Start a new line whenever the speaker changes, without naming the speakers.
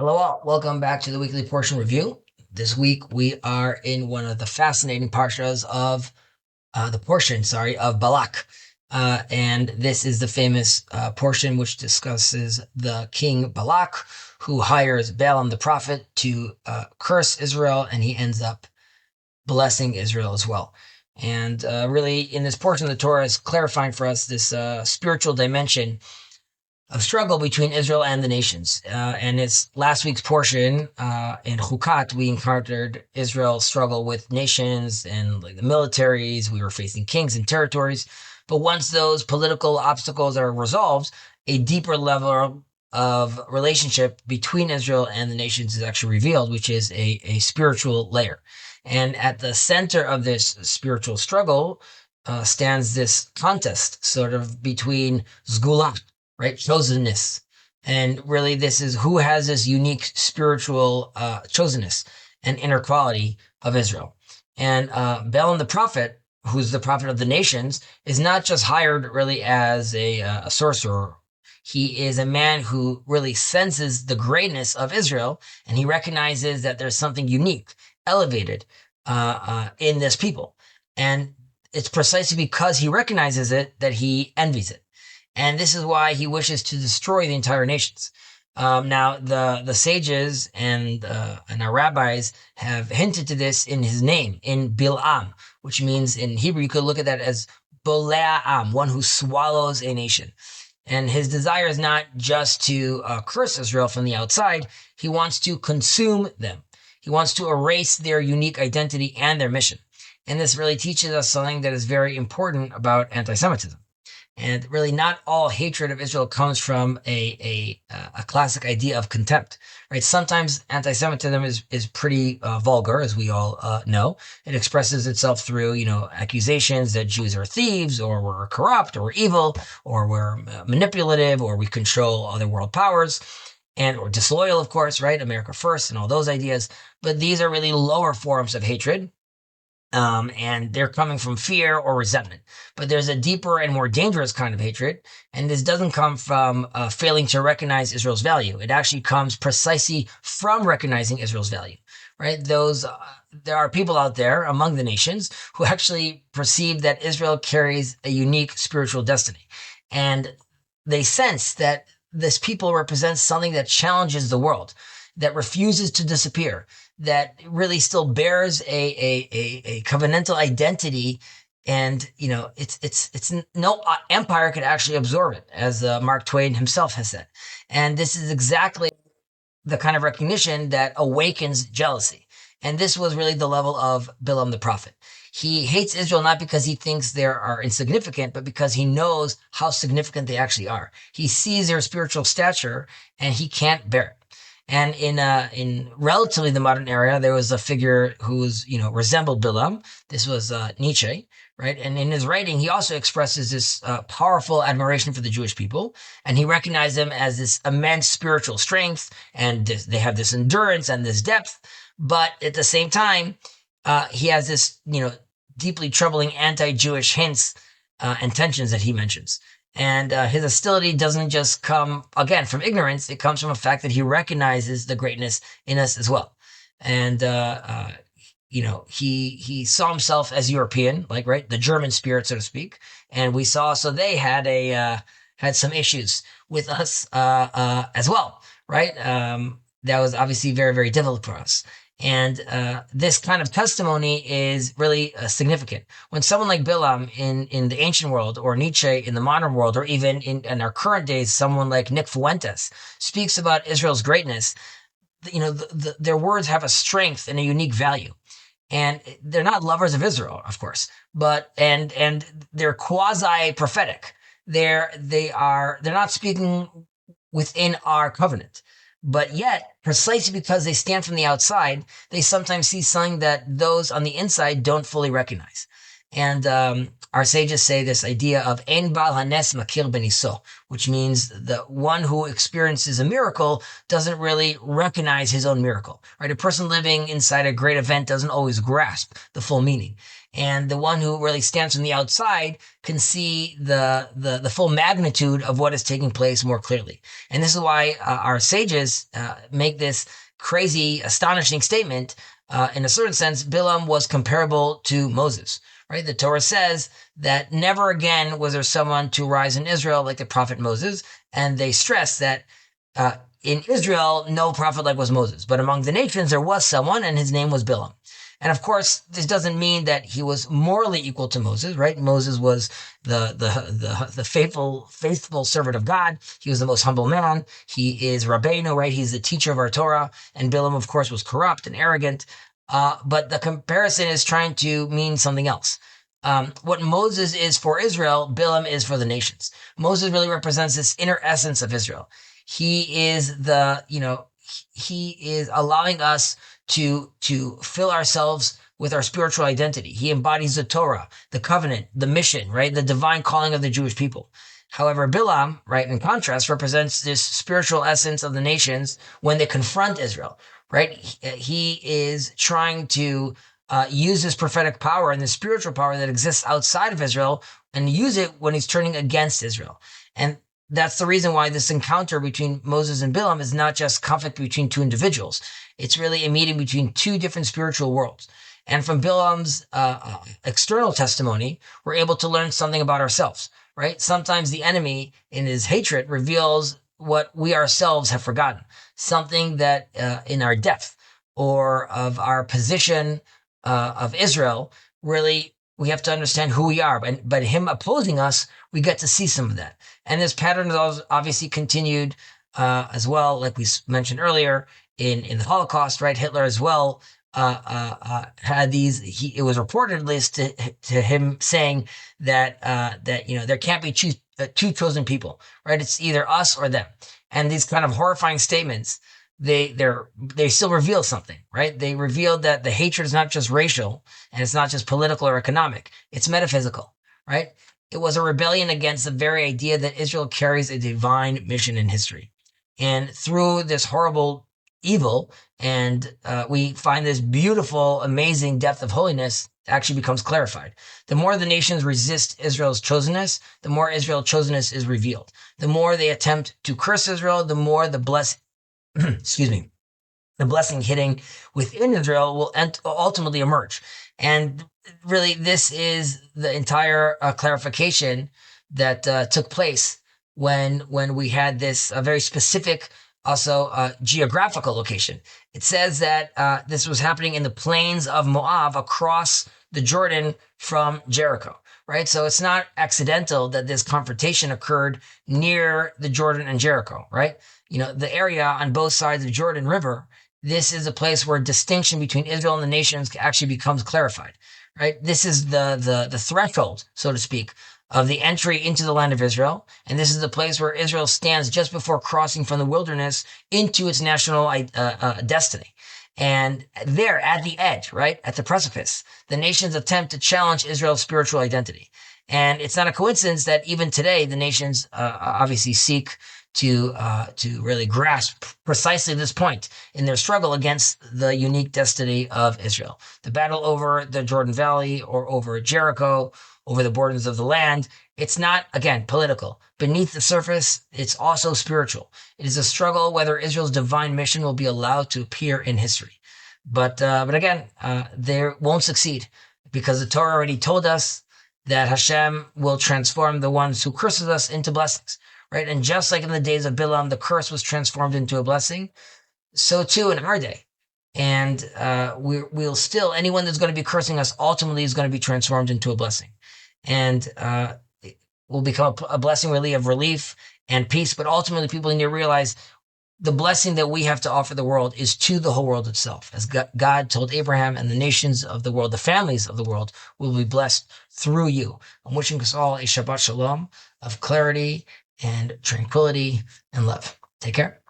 Hello all, welcome back to the weekly portion review. This week we are in one of the fascinating parshas of of Balak. And this is the famous portion which discusses the king Balak, who hires Balaam the prophet to curse Israel, and he ends up blessing Israel as well. And really, in this portion of the Torah is clarifying for us this spiritual dimension of struggle between Israel and the nations. And it's last week's portion in Chukat, we encountered Israel's struggle with nations and like the militaries. We were facing kings and territories. But once those political obstacles are resolved, a deeper level of relationship between Israel and the nations is actually revealed, which is a spiritual layer. And at the center of this spiritual struggle stands this contest sort of between Zgulah, right? Chosenness. And really, this is who has this unique spiritual chosenness and inner quality of Israel. And Balaam the prophet, who's the prophet of the nations, is not just hired really as a sorcerer. He is a man who really senses the greatness of Israel, and he recognizes that there's something unique, elevated in this people. And it's precisely because he recognizes it that he envies it. And this is why he wishes to destroy the entire nations. Now, the sages and our rabbis have hinted to this in his name, in Bil'am, which means in Hebrew, you could look at that as Bole'am, one who swallows a nation. And his desire is not just to curse Israel from the outside. He wants to consume them. He wants to erase their unique identity and their mission. And this really teaches us something that is very important about anti-Semitism. And really, not all hatred of Israel comes from a classic idea of contempt, right? Sometimes anti-Semitism is pretty vulgar, as we all know. It expresses itself through, accusations that Jews are thieves, or we're corrupt, or we're evil, or we're manipulative, or we control other world powers, or disloyal, of course, right? America first, and all those ideas. But these are really lower forms of hatred. And they're coming from fear or resentment. But there's a deeper and more dangerous kind of hatred, and this doesn't come from failing to recognize Israel's value. It actually comes precisely from recognizing Israel's value, right? There are people out there among the nations who actually perceive that Israel carries a unique spiritual destiny, and they sense that this people represents something that challenges the world, that refuses to disappear, that really still bears a covenantal identity. And, it's no empire could actually absorb it, as Mark Twain himself has said. And this is exactly the kind of recognition that awakens jealousy. And this was really the level of Balaam the prophet. He hates Israel not because he thinks they are insignificant, but because he knows how significant they actually are. He sees their spiritual stature and he can't bear it. And in relatively the modern era, there was a figure who resembled Bilam. This was Nietzsche, right? And in his writing, he also expresses this powerful admiration for the Jewish people, and he recognized them as this immense spiritual strength, and they have this endurance and this depth. But at the same time, he has this deeply troubling anti-Jewish hints and tensions that he mentions. And his hostility doesn't just come, again, from ignorance. It comes from the fact that he recognizes the greatness in us as well. And, he saw himself as European, like, right, the German spirit, so to speak. And we saw, so they had had some issues with us as well, right? That was obviously very, very difficult for us. And this kind of testimony is really significant. When someone like Bilam in the ancient world, or Nietzsche in the modern world, or even in our current days, someone like Nick Fuentes speaks about Israel's greatness, their words have a strength and a unique value. And they're not lovers of Israel, of course, but and they're quasi prophetic. They're not speaking within our covenant. But yet, precisely because they stand from the outside, they sometimes see something that those on the inside don't fully recognize. And our sages say this idea of ein bal hanes makir beniso, which means the one who experiences a miracle doesn't really recognize his own miracle, right? A person living inside a great event doesn't always grasp the full meaning. And the one who really stands from the outside can see the full magnitude of what is taking place more clearly. And this is why our sages make this crazy, astonishing statement. In a certain sense, Bilam was comparable to Moses, right? The Torah says that never again was there someone to rise in Israel like the prophet Moses. And they stress that in Israel, no prophet like was Moses, but among the nations, there was someone, and his name was Bilam. And of course, this doesn't mean that he was morally equal to Moses, right? Moses was the faithful servant of God. He was the most humble man. He is Rabbeinu, right? He's the teacher of our Torah. And Bilam, of course, was corrupt and arrogant. But the comparison is trying to mean something else. What Moses is for Israel, Bilam is for the nations. Moses really represents this inner essence of Israel. He is he is allowing us to fill ourselves with our spiritual identity. He embodies the Torah, the covenant, the mission, right? The divine calling of the Jewish people. However, Bilam, right, in contrast, represents this spiritual essence of the nations when they confront Israel, right? He is trying to use this prophetic power and the spiritual power that exists outside of Israel and use it when he's turning against Israel. And that's the reason why this encounter between Moses and Bilam is not just conflict between two individuals. It's really a meeting between two different spiritual worlds. And from Bilam's external testimony, we're able to learn something about ourselves, right? Sometimes the enemy, in his hatred, reveals what we ourselves have forgotten, something that in our depth or of our position of Israel, really we have to understand who we are. But him opposing us, we get to see some of that. And this pattern is obviously continued as well, like we mentioned earlier, in the Holocaust, right? Hitler as well had these. It was reportedly to him saying that there can't be two chosen people, right? It's either us or them. And these kind of horrifying statements, they still reveal something, right? They reveal that the hatred is not just racial and it's not just political or economic. It's metaphysical, right? It was a rebellion against the very idea that Israel carries a divine mission in history. And through this horrible evil, and we find this beautiful, amazing depth of holiness actually becomes clarified. The more the nations resist Israel's chosenness, the more Israel's chosenness is revealed. The more they attempt to curse Israel, the more the the blessing hitting within Israel will ultimately emerge. And really, this is the entire clarification that took place when we had this very specific, also geographical location. It says that this was happening in the plains of Moab across the Jordan from Jericho, right? So it's not accidental that this confrontation occurred near the Jordan and Jericho, right? The area on both sides of the Jordan River, this is a place where distinction between Israel and the nations actually becomes clarified, right? This is the threshold, so to speak, of the entry into the land of Israel. And this is the place where Israel stands just before crossing from the wilderness into its national destiny. And there at the edge, right, at the precipice, the nations attempt to challenge Israel's spiritual identity. And it's not a coincidence that even today, the nations obviously seek to really grasp precisely this point in their struggle against the unique destiny of Israel. The battle over the Jordan Valley or over Jericho, over the borders of the land, it's not, again, political. Beneath the surface, it's also spiritual. It is a struggle whether Israel's divine mission will be allowed to appear in history. But again, they won't succeed because the Torah already told us that Hashem will transform the ones who curses us into blessings. Right. And just like in the days of Bilam, the curse was transformed into a blessing. So too in our day. And we'll still, anyone that's going to be cursing us ultimately is going to be transformed into a blessing. And it will become a blessing really of relief and peace. But ultimately, people need to realize the blessing that we have to offer the world is to the whole world itself. As God told Abraham, and the nations of the world, the families of the world, will be blessed through you. I'm wishing us all a Shabbat Shalom of clarity and tranquility and love. Take care.